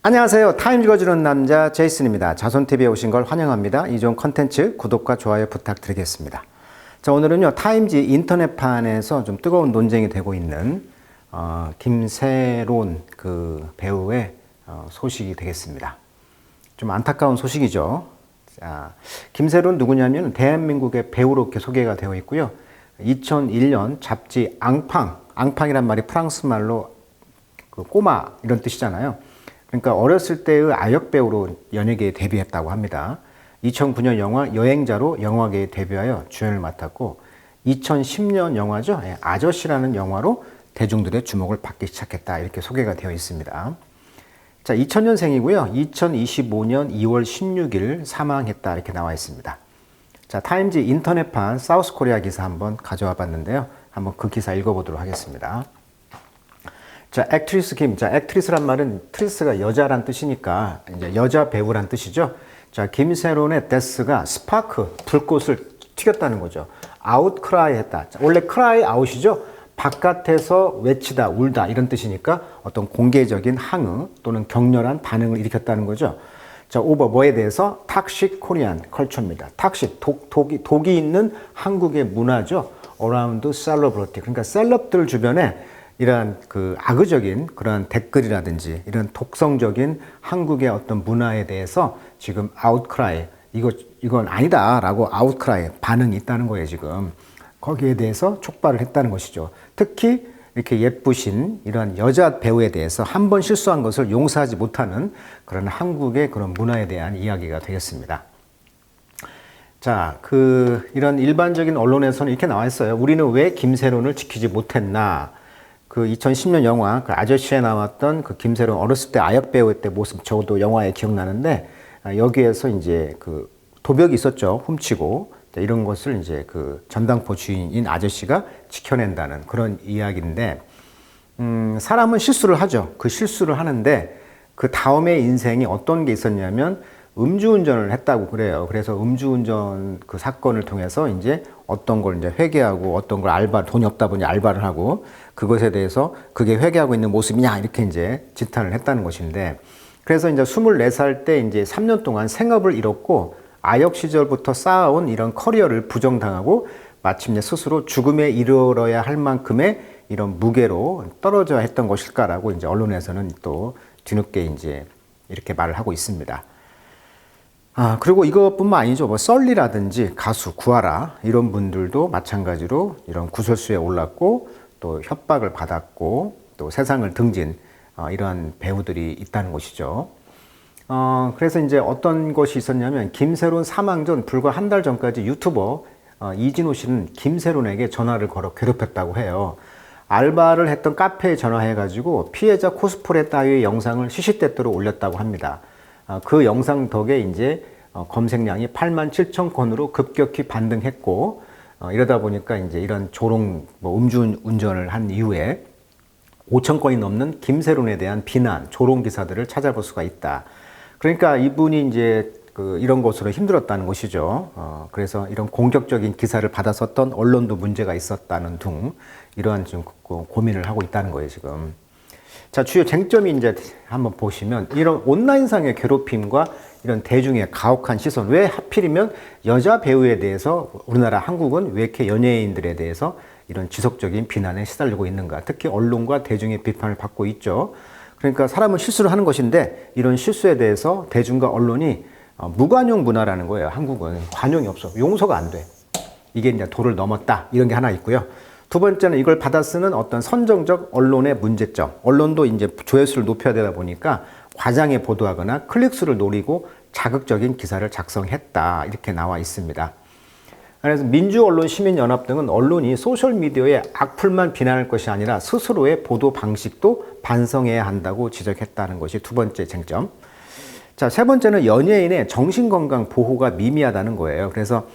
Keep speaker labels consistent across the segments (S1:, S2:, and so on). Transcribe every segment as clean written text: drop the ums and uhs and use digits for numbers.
S1: 안녕하세요. 타임 읽어주는 남자 제이슨입니다. 자손TV에 오신 걸 환영합니다. 이 좋은 컨텐츠 구독과 좋아요 부탁드리겠습니다. 자, 오늘은요, 타임지 인터넷판에서 좀 뜨거운 논쟁이 되고 있는 김세론 그 배우의 소식이 되겠습니다. 좀 안타까운 소식이죠. 자, 김세론 누구냐면 대한민국의 배우로 이렇게 소개가 되어 있고요. 2001년 잡지 앙팡이란 말이 프랑스 말로 그 꼬마 이런 뜻이잖아요. 그러니까 어렸을 때의 아역 배우로 연예계에 데뷔했다고 합니다. 2009년 영화 여행자로 영화계에 데뷔하여 주연을 맡았고 2010년 영화죠. 아저씨라는 영화로 대중들의 주목을 받기 시작했다. 이렇게 소개가 되어 있습니다. 자, 2000년생이고요. 2025년 2월 16일 사망했다. 이렇게 나와 있습니다. 자, 타임지 인터넷판 사우스코리아 기사 한번 가져와 봤는데요. 한번 그 기사 읽어보도록 하겠습니다. 자, 액트리스 김. 자, 액트리스란 말은 트리스가 여자란 뜻이니까 이제 여자 배우란 뜻이죠. 자, 김세론의 데스가 스파크, 불꽃을 튀겼다는 거죠. 아웃크라이 했다. 자, 원래 크라이 아웃이죠. 바깥에서 외치다, 울다 이런 뜻이니까 어떤 공개적인 항의 또는 격렬한 반응을 일으켰다는 거죠. 자, 오버 뭐에 대해서 탁식 코리안 컬처입니다. 탁식, 독이 있는 한국의 문화죠. 어라운드 셀러브리티. 그러니까 셀럽들 주변에 이러한 그 악의적인 그런 댓글이라든지 이런 독성적인 한국의 어떤 문화에 대해서 지금 아웃크라이, 이건 아니다라고 아웃크라이 반응이 있다는 거예요, 지금. 거기에 대해서 촉발을 했다는 것이죠. 특히 이렇게 예쁘신 이런 여자 배우에 대해서 한 번 실수한 것을 용서하지 못하는 그런 한국의 그런 문화에 대한 이야기가 되겠습니다. 자, 이런 일반적인 언론에서는 이렇게 나와 있어요. 우리는 왜 김세론을 지키지 못했나? 그 2010년 영화 그 아저씨에 나왔던 그 김세론 어렸을 때 아역 배우 때 모습 저도 영화에 기억나는데 여기에서 이제 그 도벽이 있었죠. 훔치고 이런 것을 이제 그 전당포 주인인 아저씨가 지켜낸다는 그런 이야기인데 사람은 실수를 하죠. 그 실수를 하는데 그 다음에 인생이 어떤 게 있었냐면 음주운전을 했다고 그래요. 그래서 음주운전 그 사건을 통해서 이제 어떤 걸 이제 회개하고 어떤 걸 돈이 없다 보니 알바를 하고 그것에 대해서 그게 회개하고 있는 모습이냐 이렇게 이제 지탄을 했다는 것인데 그래서 이제 24살 때 이제 3년 동안 생업을 잃었고 아역 시절부터 쌓아온 이런 커리어를 부정당하고 마침내 스스로 죽음에 이르러야 할 만큼의 이런 무게로 떨어져야 했던 것일까라고 이제 언론에서는 또 뒤늦게 이제 이렇게 말을 하고 있습니다. 그리고 이것뿐만 아니죠. 뭐 썰리라든지 가수 구하라 이런 분들도 마찬가지로 이런 구설수에 올랐고 또 협박을 받았고 또 세상을 등진 이러한 배우들이 있다는 것이죠. 그래서 이제 어떤 것이 있었냐면 김세론 사망 전 불과 한 달 전까지 유튜버 이진호 씨는 김세론에게 전화를 걸어 괴롭혔다고 해요. 알바를 했던 카페에 전화해가지고 피해자 코스프레 따위의 영상을 시시때때로 올렸다고 합니다. 그 영상 덕에 이제 검색량이 87,000건으로 급격히 반등했고 이러다 보니까 이제 이런 음주운전을 한 이후에 5,000건이 넘는 김세론에 대한 비난, 조롱 기사들을 찾아볼 수가 있다. 그러니까 이분이 이제 이런 것으로 힘들었다는 것이죠. 그래서 이런 공격적인 기사를 받았었던 언론도 문제가 있었다는 등 이러한 지금 고민을 하고 있다는 거예요, 지금. 자, 주요 쟁점이 이제 한번 보시면 이런 온라인상의 괴롭힘과 이런 대중의 가혹한 시선, 왜 하필이면 여자 배우에 대해서 우리나라 한국은 왜 이렇게 연예인들에 대해서 이런 지속적인 비난에 시달리고 있는가? 특히 언론과 대중의 비판을 받고 있죠. 그러니까 사람은 실수를 하는 것인데 이런 실수에 대해서 대중과 언론이 무관용 문화라는 거예요. 한국은 관용이 없어. 용서가 안 돼. 이게 이제 도를 넘었다. 이런 게 하나 있고요. 두 번째는 이걸 받아 쓰는 어떤 선정적 언론의 문제점. 언론도 이제 조회수를 높여야 되다 보니까 과장에 보도하거나 클릭수를 노리고 자극적인 기사를 작성했다. 이렇게 나와 있습니다. 그래서 민주언론 시민연합 등은 언론이 소셜미디어의 악플만 비난할 것이 아니라 스스로의 보도 방식도 반성해야 한다고 지적했다는 것이 두 번째 쟁점. 자, 세 번째는 연예인의 정신건강 보호가 미미하다는 거예요. 그래서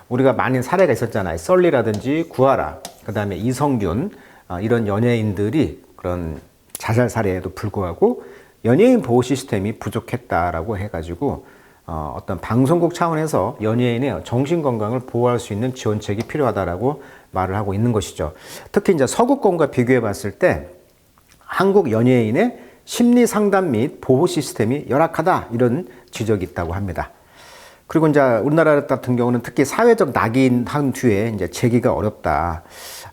S1: 우리가 많은 사례가 있었잖아요. 썰리라든지 구하라, 그 다음에 이성균 이런 연예인들이 그런 자살 사례에도 불구하고 연예인 보호 시스템이 부족했다라고 해가지고 어떤 방송국 차원에서 연예인의 정신건강을 보호할 수 있는 지원책이 필요하다라고 말을 하고 있는 것이죠. 특히 이제 서구권과 비교해 봤을 때 한국 연예인의 심리 상담 및 보호 시스템이 열악하다 이런 지적이 있다고 합니다. 그리고 이제 우리나라 같은 경우는 특히 사회적 낙인한 뒤에 이제 재기가 어렵다.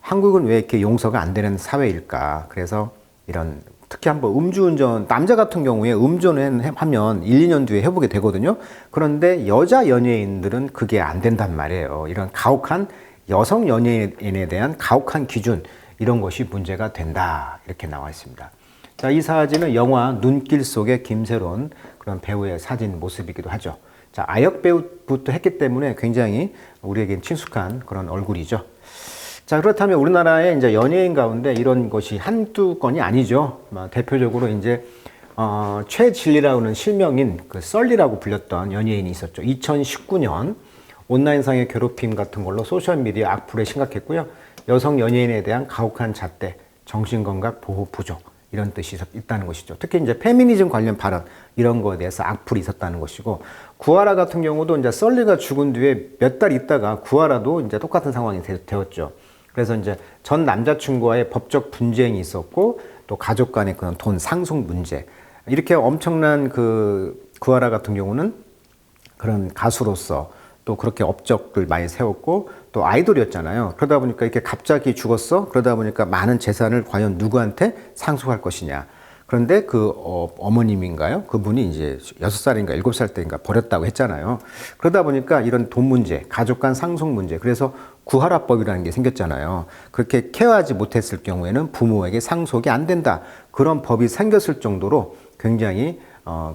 S1: 한국은 왜 이렇게 용서가 안 되는 사회일까? 그래서 이런 특히 한번 음주운전, 남자 같은 경우에 음주운전 하면 1, 2년 뒤에 해보게 되거든요. 그런데 여자 연예인들은 그게 안 된단 말이에요. 이런 가혹한 여성 연예인에 대한 가혹한 기준, 이런 것이 문제가 된다. 이렇게 나와 있습니다. 자, 이 사진은 영화 눈길 속의 김새로운 그런 배우의 사진 모습이기도 하죠. 자, 아역 배우부터 했기 때문에 굉장히 우리에겐 친숙한 그런 얼굴이죠. 자, 그렇다면 우리나라의 이제 연예인 가운데 이런 것이 한두 건이 아니죠. 대표적으로 이제, 최진리라고 하는 실명인 그 썰리라고 불렸던 연예인이 있었죠. 2019년 온라인상의 괴롭힘 같은 걸로 소셜미디어 악플에 심각했고요. 여성 연예인에 대한 가혹한 잣대, 정신건강 보호 부족, 이런 뜻이 있다는 것이죠. 특히 이제 페미니즘 관련 발언, 이런 거에 대해서 악플이 있었다는 것이고, 구하라 같은 경우도 이제 썰리가 죽은 뒤에 몇 달 있다가 구하라도 이제 똑같은 상황이 되었죠. 그래서 이제 전 남자친구와의 법적 분쟁이 있었고, 또 가족 간의 그런 돈 상속 문제. 이렇게 엄청난 그 구하라 같은 경우는 그런 가수로서 또 그렇게 업적을 많이 세웠고, 또 아이돌이었잖아요. 그러다 보니까 이렇게 갑자기 죽었어? 그러다 보니까 많은 재산을 과연 누구한테 상속할 것이냐. 그런데 그 어머님인가요? 그분이 이제 6살인가 7살 때인가 버렸다고 했잖아요. 그러다 보니까 이런 돈 문제, 가족 간 상속 문제, 그래서 구하라법이라는 게 생겼잖아요. 그렇게 케어하지 못했을 경우에는 부모에게 상속이 안 된다. 그런 법이 생겼을 정도로 굉장히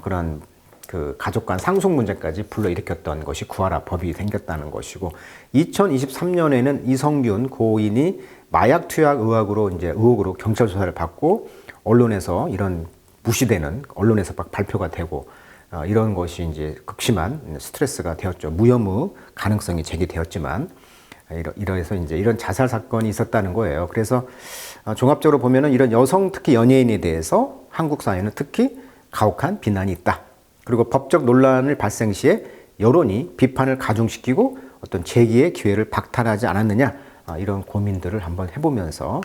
S1: 그런 그 가족 간 상속 문제까지 불러일으켰던 것이 구하라 법이 생겼다는 것이고, 2023년에는 이성균 고인이 마약 투약 의혹으로 경찰 조사를 받고 언론에서 이런 무시되는 언론에서 막 발표가 되고, 이런 것이 이제 극심한 스트레스가 되었죠. 무혐의 가능성이 제기되었지만, 이래서 이제 이런 자살 사건이 있었다는 거예요. 그래서 종합적으로 보면은 이런 여성 특히 연예인에 대해서 한국 사회는 특히 가혹한 비난이 있다. 그리고 법적 논란을 발생 시에 여론이 비판을 가중시키고 어떤 제기의 기회를 박탈하지 않았느냐, 이런 고민들을 한번 해보면서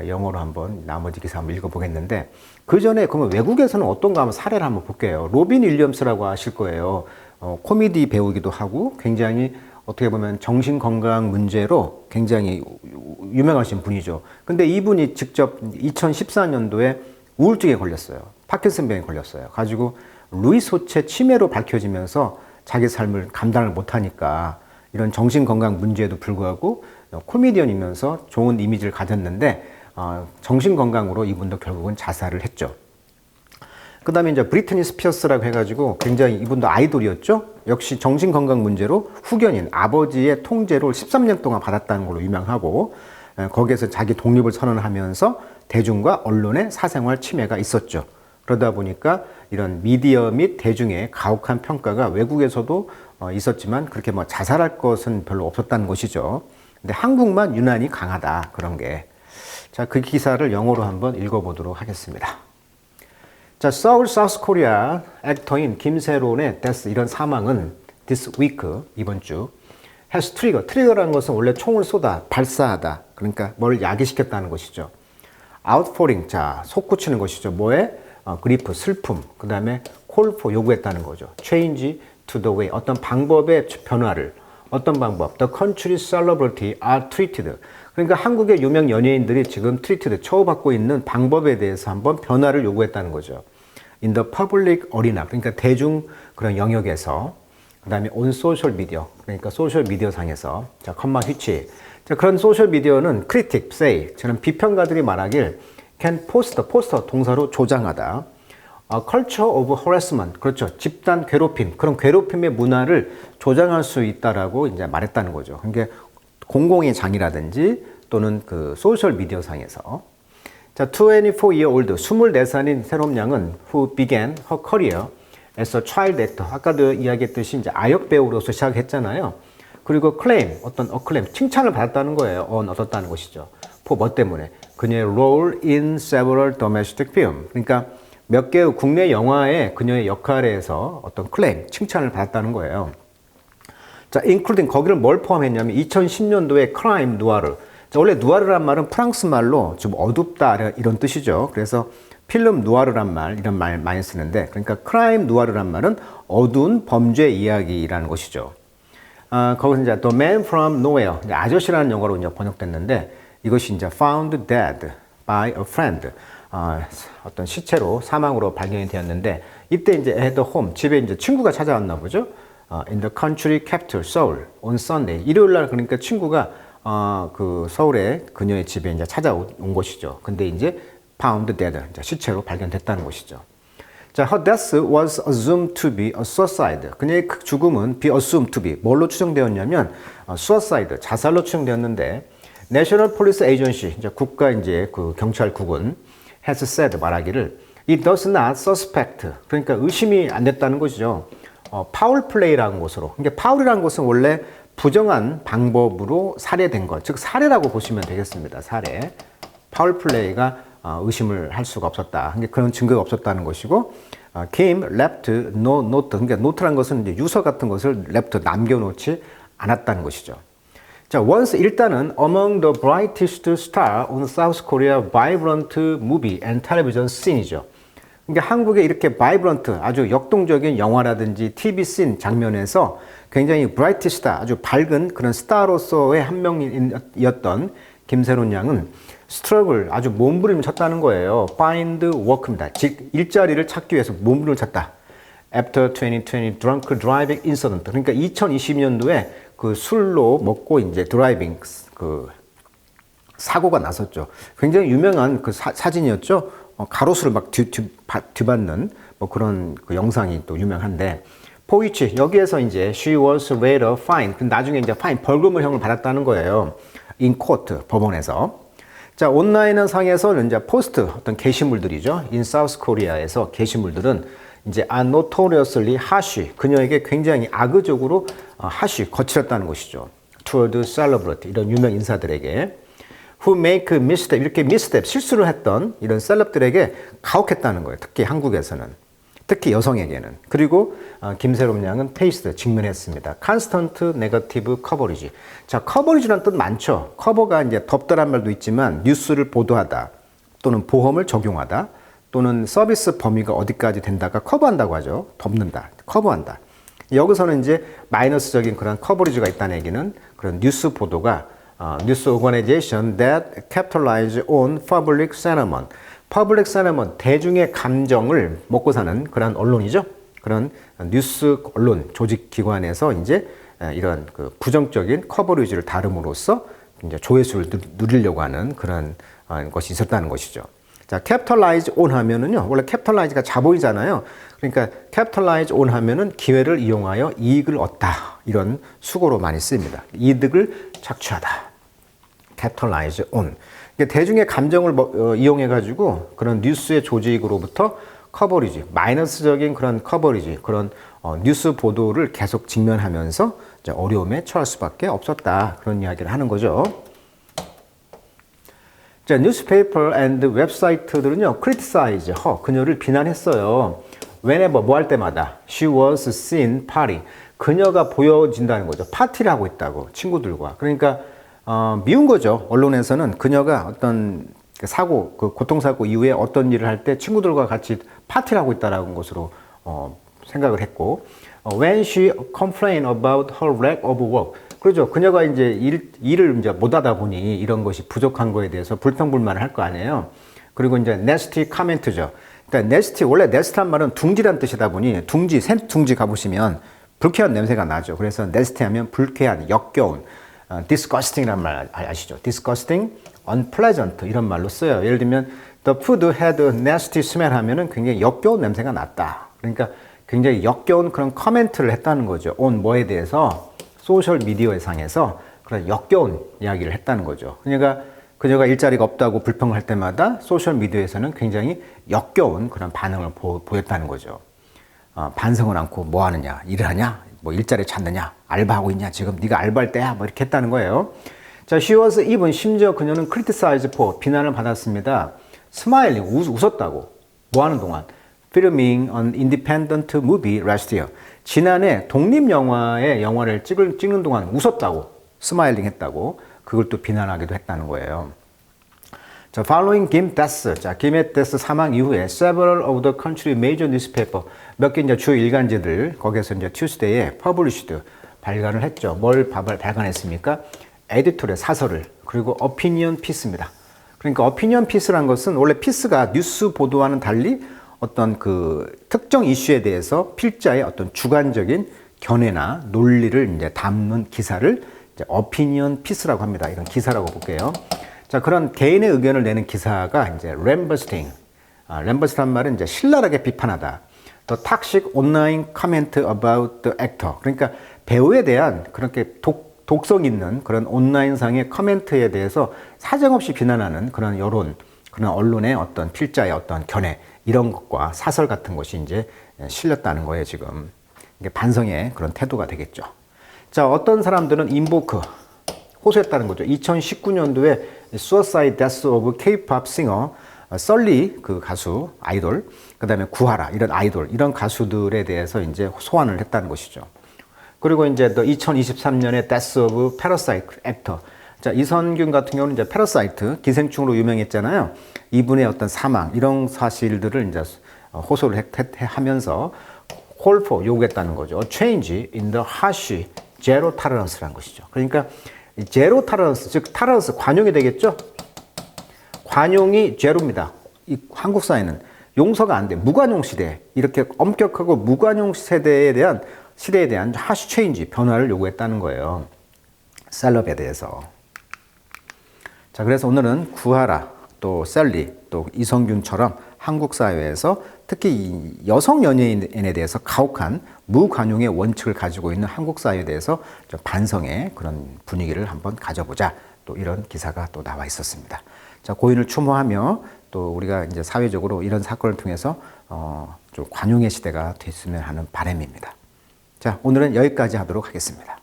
S1: 영어로 한번 나머지 기사 한번 읽어보겠는데, 그 전에 그러면 외국에서는 어떤가 한번 사례를 한번 볼게요. 로빈 윌리엄스라고 아실 거예요. 코미디 배우기도 하고 굉장히 어떻게 보면 정신건강 문제로 굉장히 유명하신 분이죠. 근데 이분이 직접 2014년도에 우울증에 걸렸어요. 파킨슨병에 걸렸어요. 가지고 루이스 호체 치매로 밝혀지면서 자기 삶을 감당을 못하니까 이런 정신건강 문제에도 불구하고 코미디언이면서 좋은 이미지를 가졌는데, 정신건강으로 이분도 결국은 자살을 했죠. 그 다음에 이제 브리트니 스피어스라고 해가지고 굉장히 이분도 아이돌이었죠. 역시 정신건강 문제로 후견인 아버지의 통제를 13년 동안 받았다는 걸로 유명하고, 거기에서 자기 독립을 선언하면서 대중과 언론의 사생활 침해가 있었죠. 그러다 보니까 이런 미디어 및 대중의 가혹한 평가가 외국에서도 있었지만 그렇게 뭐 자살할 것은 별로 없었다는 것이죠. 근데 한국만 유난히 강하다, 그런 게. 자, 그 기사를 영어로 한번 읽어보도록 하겠습니다. 자, 서울 사우스 코리아 액터인 김세론의 데스, 이런 사망은 this week, 이번 주, has 트리거라는 것은 원래 총을 쏘다, 발사하다, 그러니까 뭘 야기시켰다는 것이죠. outpouring, 자, 솟구치는 것이죠. 뭐에? 그리프, 슬픔, 그 다음에 call for, 요구했다는 거죠. change to the way, 어떤 방법의 변화를, 어떤 방법, the country's celebrity are treated. 그러니까 한국의 유명 연예인들이 지금 treated, 처우받고 있는 방법에 대해서 한번 변화를 요구했다는 거죠. in the public arena, 그러니까 대중 그런 영역에서, 그 다음에 on social media, 그러니까 소셜 미디어 상에서, 자, 컴마 휘치. 자, 그런 소셜 미디어는 critic, say, 저는 비평가들이 말하길 can 포스터 동사로 조장하다. culture of harassment, 그렇죠. 집단 괴롭힘, 그런 괴롭힘의 문화를 조장할 수 있다라고 이제 말했다는 거죠. 그러니까 공공의 장이라든지 또는 그 소셜 미디어 상에서. 자, 24-year-old, 24살인 새롬 양은 who began her career as a child actor, 아까도 이야기했듯이 이제 아역 배우로서 시작했잖아요. 그리고 claim, 어떤 acclaim, 칭찬을 받았다는 거예요. 얻었다는 것이죠. 뭐 때문에? 그녀의 role in several domestic film, 그러니까 몇 개의 국내 영화에 그녀의 역할에서 어떤 클레임, 칭찬을 받았다는 거예요. 자, including, 거기를 뭘 포함했냐면 2010년도에 크라임 누아르. 자, 원래 누아르란 말은 프랑스 말로 좀 어둡다 이런 뜻이죠. 그래서 필름 누아르란 말, 이런 말 많이 쓰는데, 그러니까 크라임 누아르란 말은 어두운 범죄 이야기라는 것이죠. 거기서 이제 The Man from Nowhere, 이제 아저씨라는 영어로 이제 번역됐는데, 이것이 이제 found dead by a friend, 어떤 시체로 사망으로 발견이 되었는데, 이때 이제 at home, 집에 이제 친구가 찾아왔나 보죠. In the country capital, Seoul, on Sunday. 일요일 날 그러니까 친구가 그 서울의 그녀의 집에 이제 찾아온 것이죠. 근데 이제 found dead, 이제 시체로 발견됐다는 것이죠. 자, her death was assumed to be a suicide. 그녀의 죽음은 be assumed to be 뭘로 추정되었냐면 suicide, 자살로 추정되었는데 National Police Agency, 이제 국가 이제 그 경찰국은 has said 말하기를 it does not suspect. 그러니까 의심이 안 됐다는 것이죠. 파울 플레이라는 것으로. 그러니까 파울이라는 것은 원래 부정한 방법으로 살해된 것, 즉 살해라고 보시면 되겠습니다. 살해. 파울 플레이가 의심을 할 수가 없었다. 그러니까 그런 증거가 없었다는 것이고, Kim left no note. 그러니까 노트란 것은 이제 유서 같은 것을 left 남겨놓지 않았다는 것이죠. 자, once 일단은 among the brightest star on South Korea vibrant movie and television scene이죠. 그러니까 한국의 이렇게 vibrant, 아주 역동적인 영화라든지 TV 씬 장면에서 굉장히 bright star, 아주 밝은 그런 스타로서의 한 명이었던 김세론 양은 struggle, 아주 몸부림을 쳤다는 거예요. find work입니다. 즉 일자리를 찾기 위해서 몸부림을 쳤다. After 2020 drunk driving incident. 그러니까 2020년도에 그 술로 먹고 이제 드라이빙 그 사고가 났었죠. 굉장히 유명한 그 사진이었죠. 가로수를 막 뒤받는 뭐 그런 그 영상이 또 유명한데, 포이치 여기에서 이제 she was later fined. 나중에 이제 파인 벌금형을 받았다는 거예요. in court 법원에서. 자, 온라인 상에서는 이제 포스트 어떤 게시물들이죠. in South Korea에서 게시물들은 이제 are notoriously harsh. 그녀에게 굉장히 악의적으로 harsh, 거칠었다는 것이죠. toward celebrity, 이런 유명 인사들에게. who make misstep, 이렇게 misstep, 실수를 했던 이런 셀럽들에게 가혹했다는 거예요. 특히 한국에서는. 특히 여성에게는. 그리고 김세롬 양은 페이스, 직면했습니다. constant negative coverage. 자, coverage란 뜻 많죠. 커버가 이제 덮다란 말도 있지만 뉴스를 보도하다, 또는 보험을 적용하다, 또는 서비스 범위가 어디까지 된다가 커버한다고 하죠. 덮는다, 커버한다. 여기서는 이제 마이너스적인 그런 커버리지가 있다는 얘기는 그런 뉴스 보도가 뉴스 오거나이제이션 that capitalize on public sentiment. public sentiment, 대중의 감정을 먹고 사는 그런 언론이죠. 그런 뉴스 언론 조직 기관에서 이제 이런 그 부정적인 커버리지를 다름으로써 이제 조회수를 누리려고 하는 그런 것이 있었다는 것이죠. 자, capitalize on 하면은요, 원래 capitalize가 자본이잖아요. 그러니까 capitalize on 하면은 기회를 이용하여 이익을 얻다, 이런 수고로 많이 씁니다. 이득을 착취하다. capitalize on. 그러니까 대중의 감정을 이용해 가지고 그런 뉴스의 조직으로부터 커버리지, 마이너스적인 그런 커버리지, 그런 뉴스 보도를 계속 직면하면서 이제 어려움에 처할 수밖에 없었다, 그런 이야기를 하는 거죠. 자, newspaper and 웹사이트들은요, criticize her, 그녀를 비난했어요. whenever, 뭐 할 때마다. she was seen party, 그녀가 보여진다는 거죠. 파티를 하고 있다고, 친구들과. 그러니까 미운 거죠. 언론에서는 그녀가 어떤 사고, 그 교통사고 이후에 어떤 일을 할 때 친구들과 같이 파티를 하고 있다는 것으로 생각을 했고, when she complained about her lack of work, 그렇죠. 그녀가 이제 일을 이제 못하다 보니 이런 것이 부족한 거에 대해서 불평불만을 할 거 아니에요. 그리고 이제 nasty comment죠. 그러니까 nasty, 원래 nasty란 말은 둥지란 뜻이다 보니 둥지, 샘둥지 가보시면 불쾌한 냄새가 나죠. 그래서 nasty 하면 불쾌한, 역겨운, disgusting이란 말 아시죠? disgusting, unpleasant 이런 말로 써요. 예를 들면 the food had a nasty smell 하면은 굉장히 역겨운 냄새가 났다. 그러니까 굉장히 역겨운 그런 코멘트를 했다는 거죠. on 뭐에 대해서 소셜 미디어 상에서 그런 역겨운 이야기를 했다는 거죠. 그녀가 일자리가 없다고 불평을 할 때마다 소셜 미디어에서는 굉장히 역겨운 그런 반응을 보였다는 거죠. 반성을 않고 뭐 하느냐, 일을 하냐, 뭐 일자리 찾느냐, 알바하고 있냐, 지금 네가 알바할 때야, 뭐 이렇게 했다는 거예요. 자, she was even, 심지어 그녀는 criticized for, 비난을 받았습니다. smiling, 웃었다고. 뭐 하는 동안? filming an independent movie last year. 지난해 독립영화의 영화를 찍는 동안 웃었다고, 스마일링 했다고, 그걸 또 비난하기도 했다는 거예요. 자, following 김 데스. 자, 김의 데스 사망 이후에 several of the country major newspaper 몇 개 이제 주 일간지들 거기에서 이제 Tuesday에 published 발간을 했죠. 뭘 발간했습니까? 에디토리얼 사설을 그리고 opinion piece입니다. 그러니까 opinion piece란 것은 원래 piece가 뉴스 보도와는 달리 어떤 그 특정 이슈에 대해서 필자의 어떤 주관적인 견해나 논리를 이제 담는 기사를 이제 opinion piece라고 합니다. 이런 기사라고 볼게요. 자, 그런 개인의 의견을 내는 기사가 이제 lambasting. lambast란 말은 이제 신랄하게 비판하다. The toxic online comment about the actor. 그러니까 배우에 대한 그렇게 독성 있는 그런 온라인상의 커멘트에 대해서 사정없이 비난하는 그런 여론, 그런 언론의 어떤 필자의 어떤 견해, 이런 것과 사설 같은 것이 이제 실렸다는 거예요, 지금. 이게 반성의 그런 태도가 되겠죠. 자, 어떤 사람들은 인보크, 호소했다는 거죠. 2019년도에 Suicide Death of K-pop singer 썰리 그 가수 아이돌, 그 다음에 구하라 이런 아이돌, 이런 가수들에 대해서 이제 소환을 했다는 것이죠. 그리고 이제 또 2023년에 Death of Parasite actor. 자, 이선균 같은 경우는 이제 패러사이트 기생충으로 유명했잖아요. 이분의 어떤 사망 이런 사실들을 이제 호소를 하면서 call for 요구했다는 거죠. A change in the harsh zero tolerance라는 것이죠. 그러니까 제로 타런스, 즉 타런스 관용이 되겠죠. 관용이 제로입니다. 이 한국 사회는 용서가 안 돼. 무관용 시대, 이렇게 엄격하고 무관용 시대에 대한 하시 체인지, 변화를 요구했다는 거예요. 셀럽에 대해서. 자, 그래서 오늘은 구하라, 또 셀리, 또 이성균처럼 한국 사회에서 특히 이 여성 연예인에 대해서 가혹한 무관용의 원칙을 가지고 있는 한국 사회에 대해서 좀 반성의 그런 분위기를 한번 가져보자. 또 이런 기사가 또 나와 있었습니다. 자, 고인을 추모하며 또 우리가 이제 사회적으로 이런 사건을 통해서 좀 관용의 시대가 됐으면 하는 바람입니다. 자, 오늘은 여기까지 하도록 하겠습니다.